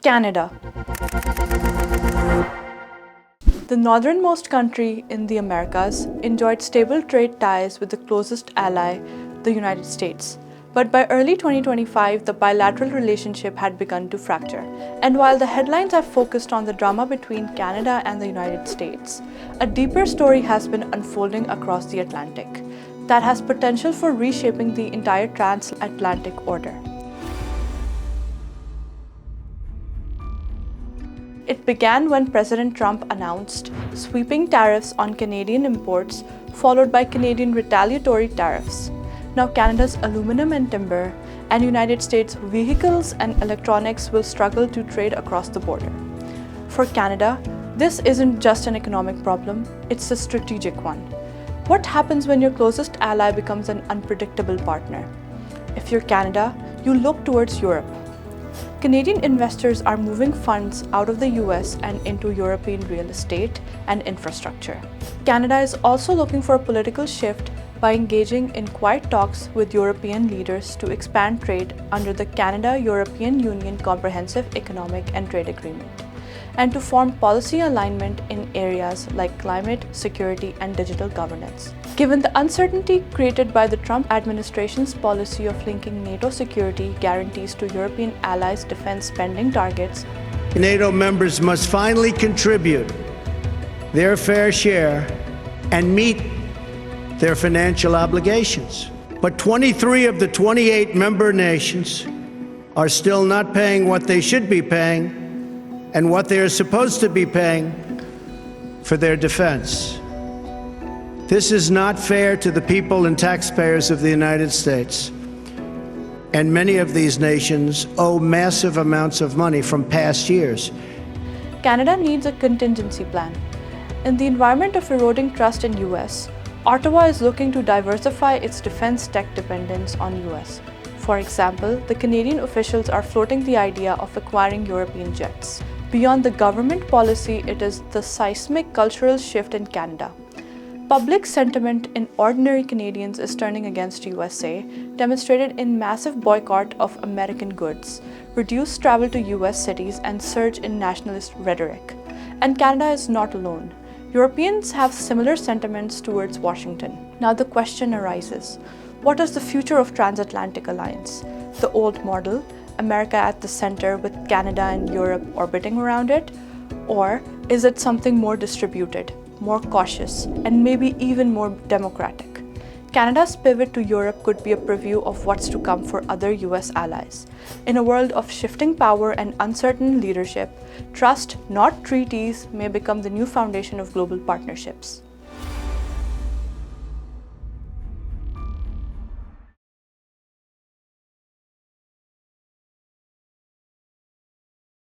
Canada. The northernmost country in the Americas enjoyed stable trade ties with the closest ally, the United States. But by early 2025, the bilateral relationship had begun to fracture. And while the headlines have focused on the drama between Canada and the United States, a deeper story has been unfolding across the Atlantic that has potential for reshaping the entire transatlantic order. It began when President Trump announced sweeping tariffs on Canadian imports, followed by Canadian retaliatory tariffs. Now Canada's aluminum and timber and United States vehicles and electronics will struggle to trade across the border. For Canada, this isn't just an economic problem, it's a strategic one. What happens when your closest ally becomes an unpredictable partner? If you're Canada, you look towards Europe. Canadian investors are moving funds out of the US and into European real estate and infrastructure. Canada is also looking for a political shift by engaging in quiet talks with European leaders to expand trade under the Canada-European Union Comprehensive Economic and Trade Agreement, and to form policy alignment in areas like climate, security, and digital governance. Given the uncertainty created by the Trump administration's policy of linking NATO security guarantees to European allies' defense spending targets, NATO members must finally contribute their fair share and meet their financial obligations. But 23 of the 28 member nations are still not paying what they should be paying and what they are supposed to be paying for their defense. This is not fair to the people and taxpayers of the United States. And many of these nations owe massive amounts of money from past years. Canada needs a contingency plan. In the environment of eroding trust in US, Ottawa is looking to diversify its defense tech dependence on US. For example, the Canadian officials are floating the idea of acquiring European jets. Beyond the government policy, it is the seismic cultural shift in Canada. Public sentiment in ordinary Canadians is turning against USA, demonstrated in massive boycott of American goods, reduced travel to US cities, and surge in nationalist rhetoric. And Canada is not alone. Europeans have similar sentiments towards Washington. Now the question arises, what is the future of transatlantic alliance? The old model, America at the center with Canada and Europe orbiting around it? Or is it something more distributed, more cautious, and maybe even more democratic? Canada's pivot to Europe could be a preview of what's to come for other US allies. In a world of shifting power and uncertain leadership, trust, not treaties, may become the new foundation of global partnerships.